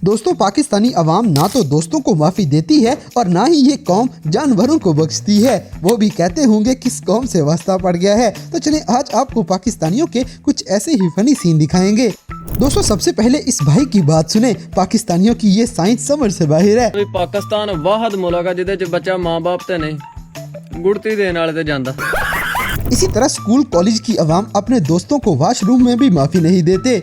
दोस्तों, पाकिस्तानी अवाम ना तो दोस्तों को माफी देती है और ना ही ये कौम जानवरों को बख्शती है। वो भी कहते होंगे किस कौम से वास्ता पड़ गया है। तो चलें आज आपको पाकिस्तानियों के कुछ ऐसे ही फनी सीन दिखाएंगे। दोस्तों, सबसे पहले इस भाई की बात सुने। पाकिस्तानियों की ये साइंस समझ से बाहर है। पाकिस्तान वाहद मुल्क है जिहदे च बच्चा माँ बाप ते नहीं गुड़ती देने वाले ते जांदा। इसी तरह स्कूल कॉलेज की अवाम अपने दोस्तों को वॉशरूम में भी माफी नहीं देते।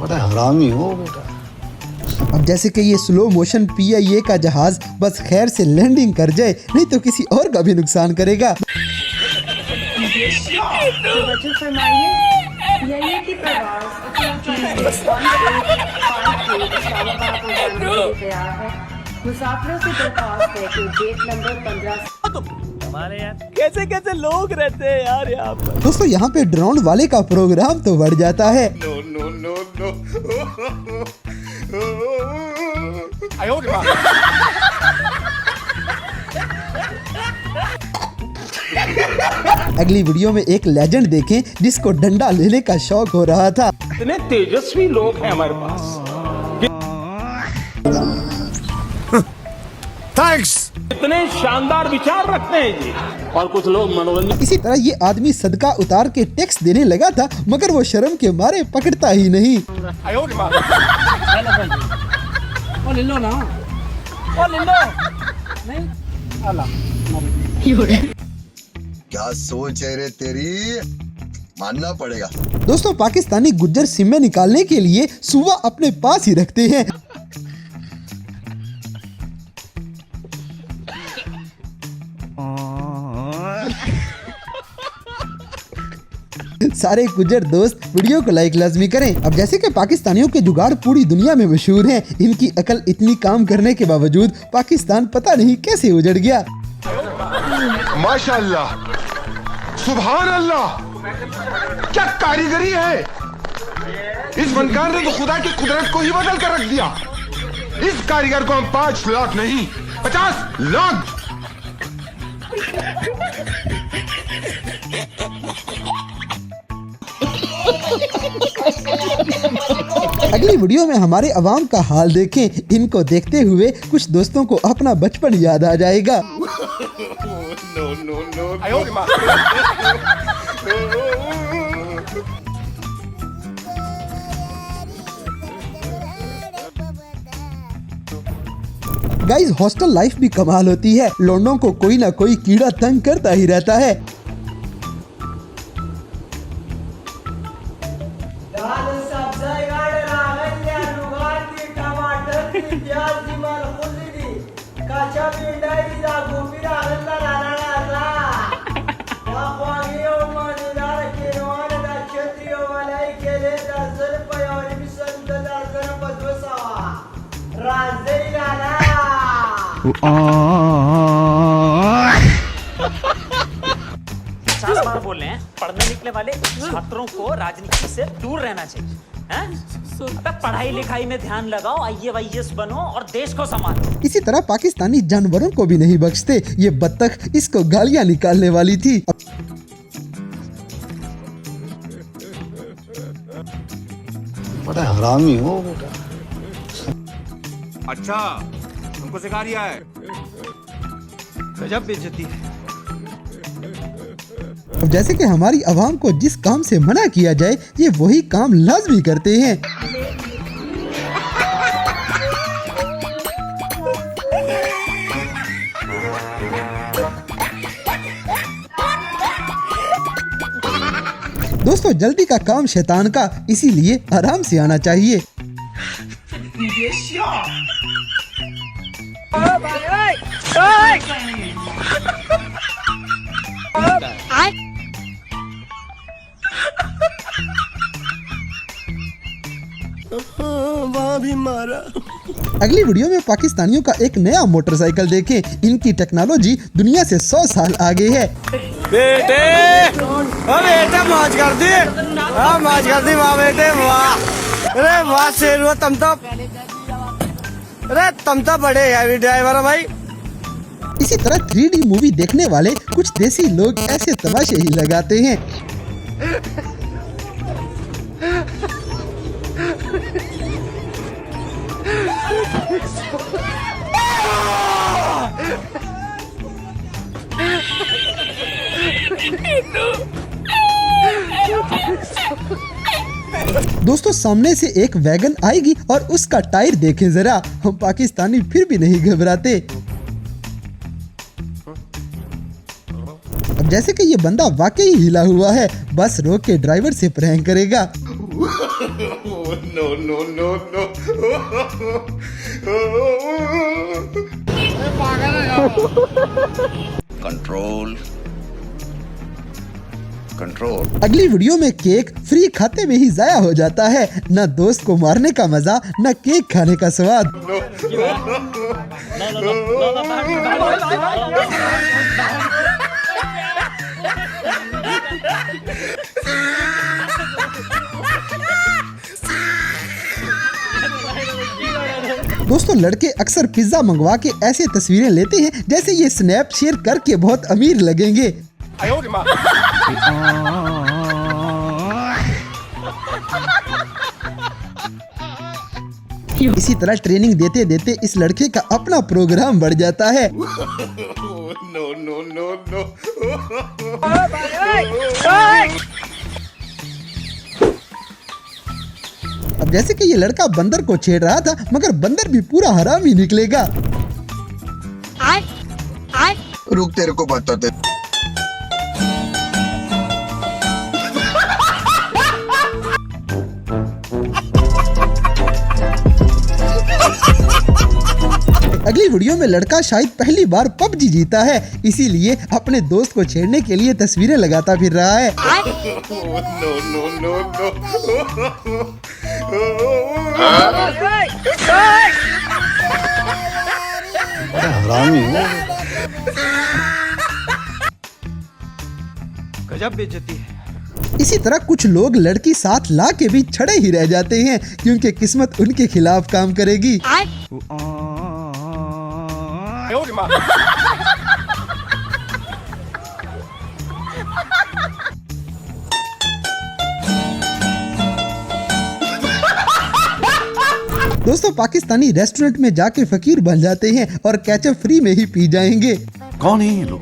बड़ा हरामी हो बेटा। अब जैसे कि ये स्लो मोशन PIA का जहाज बस खैर से लैंडिंग कर जाए, नहीं तो किसी और का भी नुकसान करेगा। मुसाफिरों से दरख्वास्त है कि गेट नंबर 15 हमारे यार कैसे कैसे लोग रहते हैं यार यहाँ पर। दोस्तों, यहाँ पे ड्रोन वाले का प्रोग्राम तो बढ़ जाता है। अगली वीडियो में एक लेजेंड देखें जिसको डंडा लेने का शौक हो रहा था। इतने तेजस्वी लोग हैं हमारे पास। थैंक्स इतने शानदार विचार रखते हैं जी। और कुछ लोग मनोरंजन। इसी तरह ये आदमी सदका उतार के टैक्स देने लगा था, मगर वो शर्म के मारे पकड़ता ही नहीं। क्या सोच है रे तेरी, मानना पड़ेगा। दोस्तों, पाकिस्तानी गुज्जर सिम्मे निकालने के लिए सुवा अपने पास ही रखते हैं। सारे गुज्जर दोस्त वीडियो को लाइक लाजमी करें। अब जैसे कि पाकिस्तानियों के जुगाड़ पूरी दुनिया में मशहूर हैं, इनकी अकल इतनी काम करने के बावजूद पाकिस्तान पता नहीं कैसे उजड़ गया। माशाअल्लाह, सुभान अल्लाह, क्या कारीगरी है। इस फनकार ने तो खुदा की कुदरत को ही बदल कर रख दिया। इस कारीगर को हम 5 लाख नहीं 50 लाख। अगली वीडियो में हमारे अवाम का हाल देखें। इनको देखते हुए कुछ दोस्तों को अपना बचपन याद आ जाएगा। गाइस, हॉस्टल लाइफ भी कमाल होती है। लौंडों को कोई ना कोई कीड़ा तंग करता ही रहता है। बार बोल रहे हैं पढ़ने निकले वाले छात्रों को राजनीति से दूर रहना चाहिए। अबे पढ़ाई लिखाई में ध्यान लगाओ, IAS बनो और देश को संभालो। इसी तरह पाकिस्तानी जानवरों को भी नहीं बख्शते। ये बत्तख इसको गालियां निकालने वाली थी। बड़ा हरामी हो बेटा। अच्छा, तुमको सिखा रिया है। गजब बेइज्जती है। अब जैसे कि हमारी अवाम को जिस काम से मना किया जाए, ये वही काम लाजमी करते हैं। दोस्तों, जल्दी का काम शैतान का, इसीलिए आराम से आना चाहिए। वहाँ भी मारा। अगली वीडियो में पाकिस्तानियों का एक नया मोटरसाइकिल देखें। इनकी टेक्नोलॉजी दुनिया से 100 साल आगे है। बेटे मौज कर दी, मौज कर दी वाह बेटे वाह। अरे वाह शेर हुआ तुम तो, अरे तुम तो बड़े हैवी ड्राइवर हो भाई। इसी तरह 3D मूवी देखने वाले कुछ देसी लोग ऐसे तमाशे ही लगाते हैं। दोस्तों सामने से एक वैगन आएगी और उसका टायर देखें जरा, हम पाकिस्तानी फिर भी नहीं घबराते। अब जैसे कि ये बंदा वाकई हिला हुआ है, बस रोक के ड्राइवर से प्रैंक करेगा। Control control. अगली वीडियो में केक फ्री खाते में ही जाया हो जाता है। न दोस्त को मारने का मजा, न केक खाने का स्वाद। दोस्तों लड़के अक्सर पिज्जा मंगवा के ऐसे तस्वीरें लेते हैं जैसे ये स्नैप शेयर करके बहुत अमीर लगेंगे। इसी तरह ट्रेनिंग देते देते इस लड़के का अपना प्रोग्राम बढ़ जाता है। अब जैसे कि ये लड़का बंदर को छेड़ रहा था, मगर बंदर भी पूरा हरामी निकलेगा। रुक तेरे को बताते। अगली वीडियो में लड़का शायद पहली बार पबजी जीता है, इसीलिए अपने दोस्त को छेड़ने के लिए तस्वीरें लगाता फिर रहा है। हरामी हो। गजब बेइज्जती है। इसी तरह कुछ लोग लड़की साथ ला के भी छड़े ही रह जाते हैं, क्योंकि किस्मत उनके खिलाफ काम करेगी। दोस्तों पाकिस्तानी रेस्टोरेंट में जाके फकीर बन जाते हैं और केचप फ्री में ही पी जाएंगे। कौन है ये लोग?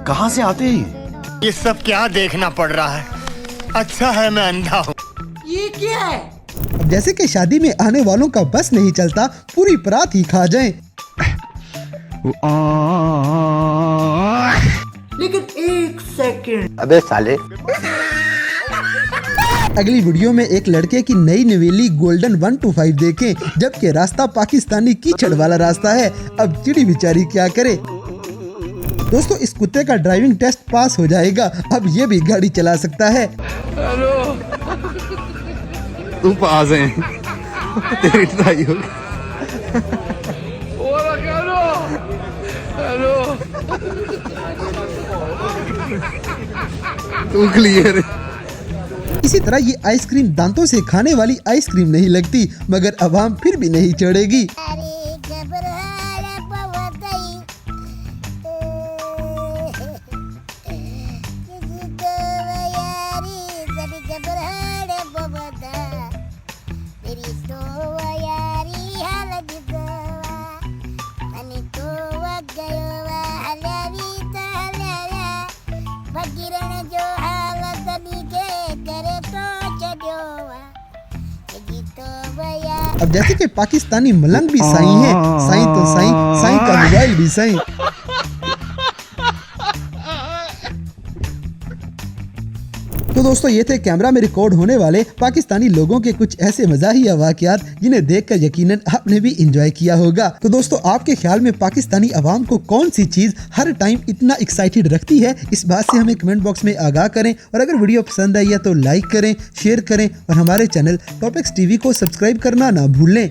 कहाँ से आते हैं ये सब क्या देखना पड़ रहा है? अच्छा है मैं अंधा हूँ। अब जैसे कि शादी में आने वालों का बस नहीं चलता, पूरी परात ही खा जाएं। लेकिन एक सेकंड। अबे साले। अगली वीडियो में एक लड़के की नई नवेली गोल्डन 125 देखें, जबकि रास्ता पाकिस्तानी कीचड़ वाला रास्ता है। अब चिड़ी बेचारी क्या करे। दोस्तों इस कुत्ते का ड्राइविंग टेस्ट पास हो जाएगा, अब ये भी गाड़ी चला सकता है। तू पास है तेरी ट्राई होगी। तू क्लियर है। इसी तरह ये आइसक्रीम दांतों से खाने वाली आइसक्रीम नहीं लगती, मगर अवाम फिर भी नहीं छोड़ेगी। अब जैसे कि पाकिस्तानी मलंग भी साईं है, साईं तो साईं, साईं का मोबाइल भी साईं। तो दोस्तों ये थे कैमरा में रिकॉर्ड होने वाले पाकिस्तानी लोगों के कुछ ऐसे मज़ाहिया वाक़यात जिन्हें देखकर यकीनन आपने भी एंजॉय किया होगा। तो दोस्तों आपके ख्याल में पाकिस्तानी अवाम को कौन सी चीज़ हर टाइम इतना एक्साइटेड रखती है, इस बात से हमें कमेंट बॉक्स में आगाह करें। और अगर वीडियो पसंद आई है तो लाइक करें, शेयर करें और हमारे चैनल टॉपिक्स टीवी को सब्सक्राइब करना ना भूलें।